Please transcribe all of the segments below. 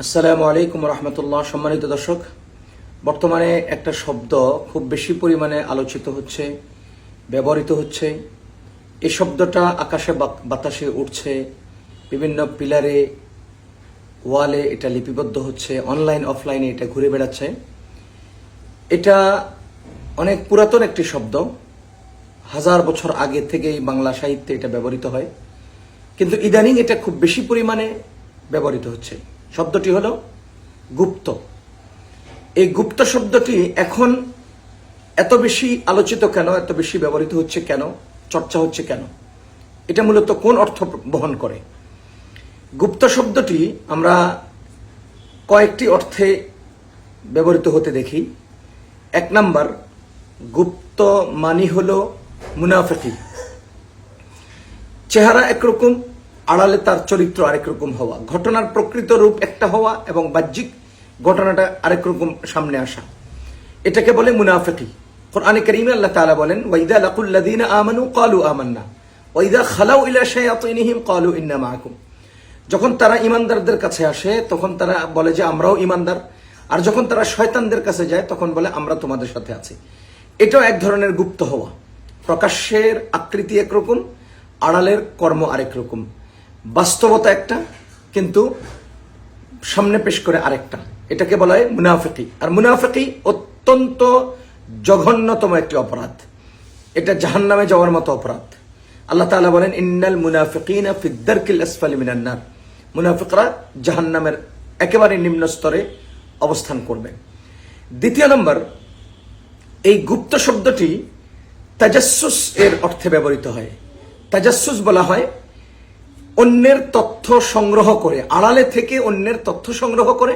আসসালামু আলাইকুম রহমতুল্লাহ। সম্মানিত দর্শক, বর্তমানে একটা শব্দ খুব বেশি পরিমাণে আলোচিত হচ্ছে, ব্যবহৃত হচ্ছে। এই শব্দটা আকাশে বাতাসে উঠছে, বিভিন্ন পিলারে, ওয়ালে এটা লিপিবদ্ধ হচ্ছে, অনলাইন অফলাইনে এটা ঘুরে বেড়াচ্ছে। এটা অনেক পুরাতন একটি শব্দ, 1000 বছর আগে থেকেই বাংলা সাহিত্যে এটা ব্যবহৃত হয়, কিন্তু ইদানিং এটা খুব বেশি পরিমাণে ব্যবহৃত হচ্ছে। শব্দটি হলো গুপ্ত। এই গুপ্ত শব্দটি এখন এত বেশি আলোচিত কেন, এত বেশি ব্যবহৃত হচ্ছে কেন, চর্চা হচ্ছে কেন? এটা মূলত কোন অর্থ বহন করে? গুপ্ত শব্দটি আমরা কয়েকটি অর্থে ব্যবহৃত হতে দেখি। 1 নাম্বার, গুপ্ত মানি হলো মুনাফিকি। চেহারা একরকম, আড়ালে তার চরিত্র আরেক রকম হওয়া, ঘটনার প্রকৃত রূপ একটা হওয়া এবং বাহ্যিক ঘটনাটা আরেক রকম সামনে আসা, এটাকে বলে মুনাফিকি। কোরআনে কারীমে আল্লাহ তাআলা বলেন, ওয়াইদা লাকুল্লাযীনা আমানু ক্বালু আমান্না ওয়াইদা খালাউ ইলা শায়াতিনহিম ক্বালু ইন্না মাআকুম। যখন তারা ঈমানদারদের কাছে আসে তখন তারা বলে যে আমরাও ঈমানদার, আর যখন তারা শয়তানদের কাছে যায় তখন বলে আমরা তোমাদের সাথে আছি। এটাও এক ধরনের গুপ্ত হওয়া। প্রকাশ্যের আকৃতি একরকম, আড়ালের কর্ম আরেক রকম, বাস্তবতা একটা কিন্তু সামনে পেশ করে আরেকটা। এটাকে বলা হয় মুনাফিকি। আর মুনাফিকি অত্যন্ত জঘন্যতম একটি অপরাধ। এটা জাহান্নামে যাওয়ার মতো অপরাধ। আল্লাহ তাআলা বলেন, ইন্নাল মুনাফিকিনা ফিদ দারকিল আসফালি মিনান নার। মুনাফিকরা জাহান্নামের একেবারে নিম্ন স্তরে অবস্থান করবে। 2 নম্বর, এই গুপ্ত শব্দটি তাজাসসুস এর অর্থে ব্যবহৃত হয়। তাজাসসুস বলা হয় অন্যের তথ্য সংগ্রহ করে, আড়ালে থেকে অন্যের তথ্য সংগ্রহ করে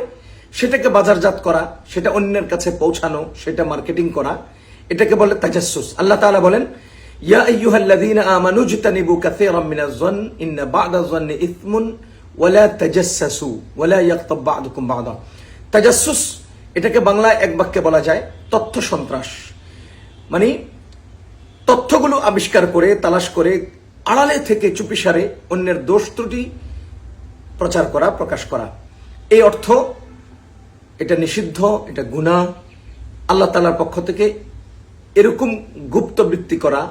সেটাকে বাজারজাত করা, সেটা অন্যের কাছে পৌঁছানো, সেটা মার্কেটিং করা, এটাকে বলে তাজাসসুস। আল্লাহ তাআলা বলেন, ইয়া আইয়ুহাল্লাযীনা আমানু ইজতানিবু কাসীরাম মিনাজ-যন ইন্না বা'দাজ-যন্নি ইসমুন ওয়া লা তাজাসসু ওয়া লা ইয়াগতাব বা'দুকুম বা'দা। তাজাসসুস এটাকে বাংলায় এক বাক্যে বলা যায় তথ্য সন্ত্রাস। মানে তথ্যগুলো আবিষ্কার করে, তালাশ করে, আড়ালে থেকে চুপিসারে অন্যের দোষ ত্রুটি প্রচার করা, প্রকাশ করা। এই অর্থ এটা নিষিদ্ধ, এটা গুনাহ। আল্লাহ তাআলার পক্ষ থেকে এরকম গুপ্ত বৃত্তি করা,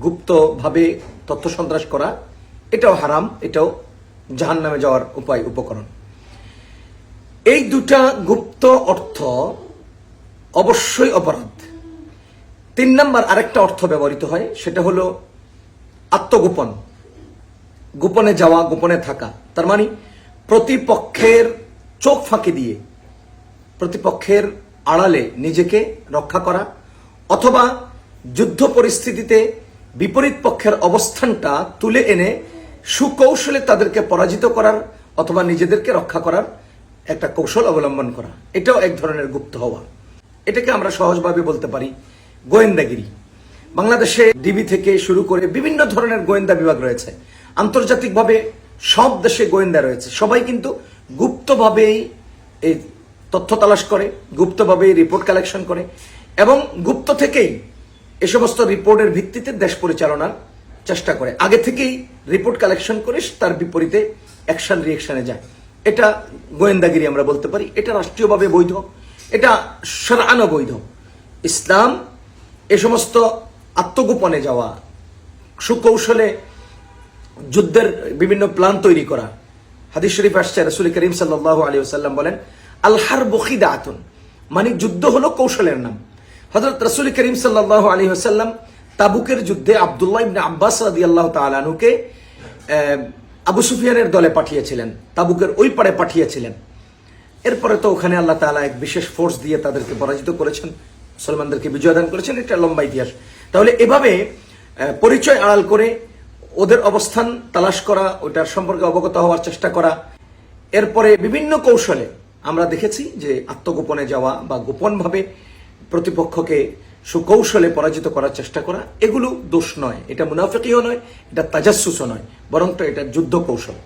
গুপ্তভাবে তথ্য সন্ত্রাস করা, এটাও হারাম, এটাও জাহান্নামে যাওয়ার উপকরণ। এই দুটা গুপ্ত অর্থ অবশ্যই অপরাধ। 3 নাম্বার আরেকটা অর্থ ব্যবহৃত হয়, সেটা হলো আত্মগোপন। গোপনে যাওয়া, গোপনে থাকা। তার মানে প্রতিপক্ষের চোখ ফাঁকি দিয়ে, প্রতিপক্ষের আড়ালে নিজেকে রক্ষা করা, অথবা যুদ্ধ পরিস্থিতিতে বিপরীত পক্ষের অবস্থানটা তুলে এনে সুকৌশলে তাদেরকে পরাজিত করার অথবা নিজেদেরকে রক্ষা করার একটা কৌশল অবলম্বন করা। এটাও এক ধরনের গুপ্ত হওয়া। এটাকে আমরা সহজভাবে বলতে পারি গোয়েন্দাগিরি। বাংলাদেশে ডিবি থেকে শুরু করে বিভিন্ন ধরনের গোয়েন্দা বিভাগ রয়েছে। আন্তর্জাতিকভাবে সব দেশে গোয়েন্দা রয়েছে। সবাই কিন্তু গুপ্তভাবেই এই তথ্য তালাশ করে, গুপ্তভাবেই রিপোর্ট কালেকশন করে এবং গুপ্ত থেকেই এ সমস্ত রিপোর্টের ভিত্তিতে দেশ পরিচালনার চেষ্টা করে। আগে থেকেই রিপোর্ট কালেকশন করে তার বিপরীতে অ্যাকশন রিঅ্যাকশনে যায়। এটা গোয়েন্দাগিরি আমরা বলতে পারি। এটা রাষ্ট্রীয়ভাবে বৈধ, এটা শরআনও বৈধ। ইসলাম এ সমস্ত আত্মগোপনে যাওয়া, সুকৌশলে যুদ্ধের বিভিন্ন প্ল্যান তৈরি করা। হাদিস শরীফ আসছে, রাসূল করিম সাল্লাল্লাহু আলাইহি ওয়াসাল্লাম বলেন, আল হারবু খিদাতুন, মানে যুদ্ধ হলো কৌশলের নাম। হযরত রাসূল করিম সাল্লাল্লাহু আলাইহি ওয়াসাল্লাম তাবুকের যুদ্ধে আব্দুল্লাহ ইবনে আব্বাস রাদিয়াল্লাহু তাআলা আনহুকে আবু সুফিয়ানের দলে পাঠিয়েছিলেন, তাবুকের ওই পারে পাঠিয়েছিলেন। এরপরে তো ওখানে আল্লাহ তাআলা এক বিশেষ ফোর্স দিয়ে তাদেরকে পরাজিত করেছেন, মুসলমানদেরকে বিজয় দান করেছেন। এটা লম্বা ইতিহাস। তাহলে এভাবে পরিচয় আড়াল করে ওদের অবস্থান তালাশ করা, ওটার সম্পর্কে অবগত হওয়ার চেষ্টা করা, এরপরে বিভিন্ন কৌশলে আমরা দেখেছি যে আত্মগোপনে যাওয়া বা গোপনভাবে প্রতিপক্ষকে সুকৌশলে পরাজিত করার চেষ্টা করা, এগুলো দোষ নয়। এটা মুনাফিকিও নয়, এটা তাজাসসুসও নয়, বরং তো এটা যুদ্ধ কৌশল,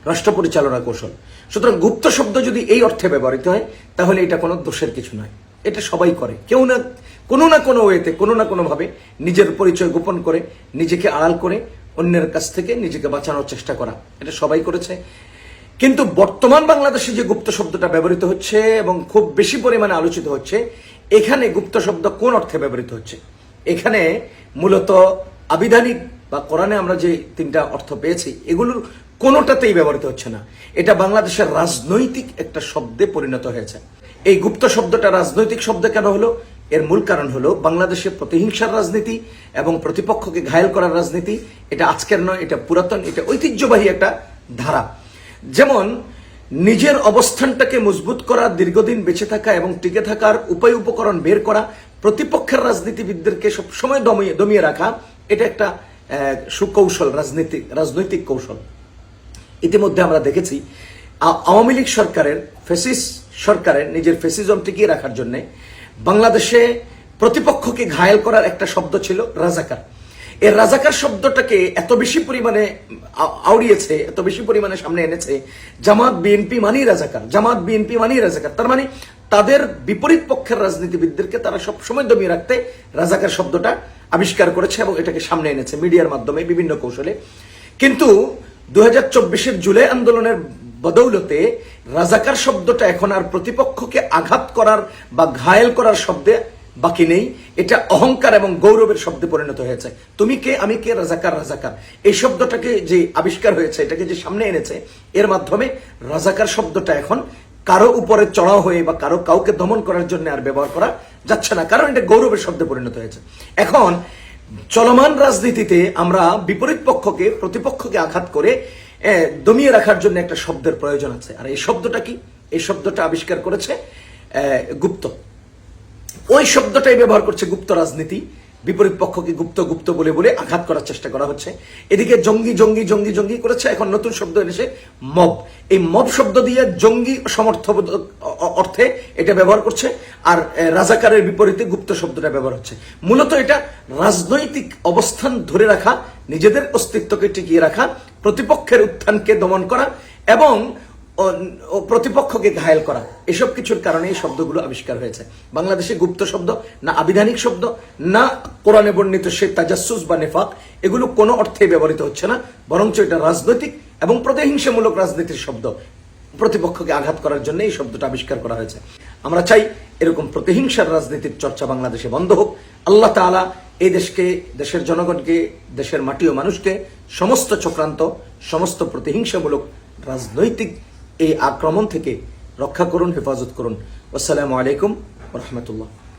রাষ্ট্র পরিচালনা কৌশল। সুতরাং গুপ্ত শব্দ যদি এই অর্থে ব্যবহৃত হয় তাহলে এটা কোনো দোষের কিছু নয়। এটা সবাই করে, কেউ না কোনো ওয়েতে, কোনো না কোনোভাবে নিজের পরিচয় গোপন করে, নিজেকে আড়াল করে অন্যের কাছ থেকে নিজেকে বাঁচানোর চেষ্টা করা। এটা সবাই করেছে। কিন্তু বর্তমান বাংলাদেশে যে গুপ্ত শব্দটা ব্যবহৃত হচ্ছে এবং খুব বেশি পরিমাণে আলোচিত হচ্ছে, এখানে গুপ্ত শব্দ কোন অর্থে ব্যবহৃত হচ্ছে? এখানে মূলত আবিধানিক বা কোরআনে আমরা যে তিনটা অর্থ পেয়েছি এগুলোর কোনোটাতেই ব্যবহৃত হচ্ছে না। এটা বাংলাদেশের রাজনৈতিক একটা শব্দে পরিণত হয়েছে। এই গুপ্ত শব্দটা রাজনৈতিক শব্দ কেন হলো? এর মূল কারণ হলো বাংলাদেশে প্রতিহিংসার রাজনীতি এবং প্রতিপক্ষকে ঘায়েল করার রাজনীতি। এটা আজকের নয়, এটা পুরাতন, এটা ঐতিহ্যবাহী একটা ধারা। যেমন নিজের অবস্থানটাকে মজবুত করা, দীর্ঘদিন বেঁচে থাকা এবং টিকে থাকার উপায় উপকরণ বের করা, প্রতিপক্ষের রাজনীতিবিদদেরকে সবসময় দমিয়ে রাখা, এটা একটা সুকৌশল, রাজনৈতিক কৌশল। ইতিমধ্যে আমরা দেখেছি আওয়ামী লীগ সরকারের, ফ্যাসিস্ট সরকারের নিজের ফ্যাসিজম টিকিয়ে রাখার জন্য বাংলাদেশে প্রতিপক্ষকে ঘায়েল করার একটা শব্দ ছিল রাজাকার। এই রাজাকার শব্দটাকে এত বেশি পরিমাণে আউড়িয়েছে, এত বেশি পরিমাণে সামনে এনেছে, জামাত বিএনপি মানেই রাজাকার, জামাত বিএনপি মানেই রাজাকার। তার মানে তাদের বিপরীত পক্ষের রাজনীতিবিদদেরকে তারা সবসময় দমিয়ে রাখতে রাজাকার শব্দটা আবিষ্কার করেছে এবং এটাকে সামনে এনেছে মিডিয়ার মাধ্যমে বিভিন্ন কৌশলে। কিন্তু 2024-এর জুলাই আন্দোলনের বদৌলতে রাজাকার শব্দটা এখন আর প্রতিপক্ষকে আঘাত করার বা ঘায়েল করার শব্দে বাকি নেই। এটা অহংকার এবং গৌরবের শব্দে পরিণত হয়েছে। তুমি কে, আমি কে, রাজাকার, রাজাকার। এই শব্দটাকে যে আবিষ্কার হয়েছে, এটাকে যে সামনে এনেছে, এর মাধ্যমে রাজাকার শব্দটা এখন কারো উপরে চড়াও হয়ে বা কাউকে দমন করার জন্য আর ব্যবহার করা যাচ্ছে না, কারণ এটা গৌরবের শব্দে পরিণত হয়েছে। এখন চলমান রাজনীতিতে আমরা বিপরীত পক্ষকে, প্রতিপক্ষকে আঘাত করে দমিয়ে রাখার জন্য একটা শব্দের প্রয়োজন আছে। আর এই শব্দটা কি? এই শব্দটা আবিষ্কার করেছে গুপ্ত। ওই শব্দটাই ব্যবহার করছে গুপ্ত রাজনীতি। বিপরীত পক্ষকে গুপ্ত গুপ্ত বলে বলে আঘাত করার চেষ্টা করা হচ্ছে। এদিকে জঙ্গি জঙ্গি জঙ্গি জঙ্গি করেছে, এখন নতুন শব্দ এনেছে মব। এই মব শব্দ দিয়ে জঙ্গি সমর্থবোধক অর্থে এটা ব্যবহার করছে, আর রাজাকারের বিপরীতে গুপ্ত শব্দটা ব্যবহার হচ্ছে। মূলত এটা রাজনৈতিক অবস্থান ধরে রাখা, নিজেদের অস্তিত্বকে টিকিয়ে রাখা, প্রতিপক্ষের উত্থানকে দমন করা এবং প্রতিপক্ষকে ঘায়েল করা, এসব কিছুর কারণে এই শব্দগুলো আবিষ্কার হয়েছে। বাংলাদেশে গুপ্ত শব্দ না আবিধানিক শব্দ, না কোরআনে বর্ণিত সে তাজাসসুস বা নেফাক, এগুলো কোনো অর্থে ব্যবহৃত হচ্ছে না, বরঞ্চ এটা রাজনৈতিক এবং প্রতিহিংসামূলক রাজনীতির শব্দ। প্রতিপক্ষকে আঘাত করার জন্য এই শব্দটা আবিষ্কার করা হয়েছে। আমরা চাই এরকম প্রতিহিংসার রাজনীতির চর্চা বাংলাদেশে বন্ধ হোক। আল্লাহ তাআলা এই দেশকে, দেশের জনগণকে, দেশের মাটি ও মানুষকে সমস্ত চক্রান্ত, সমস্ত প্রতিহিংসামূলক রাজনৈতিক এই আক্রমণ থেকে রক্ষা করুন, হেফাজত করুন। আসসালামু আলাইকুম ওয়া রাহমাতুল্লাহ।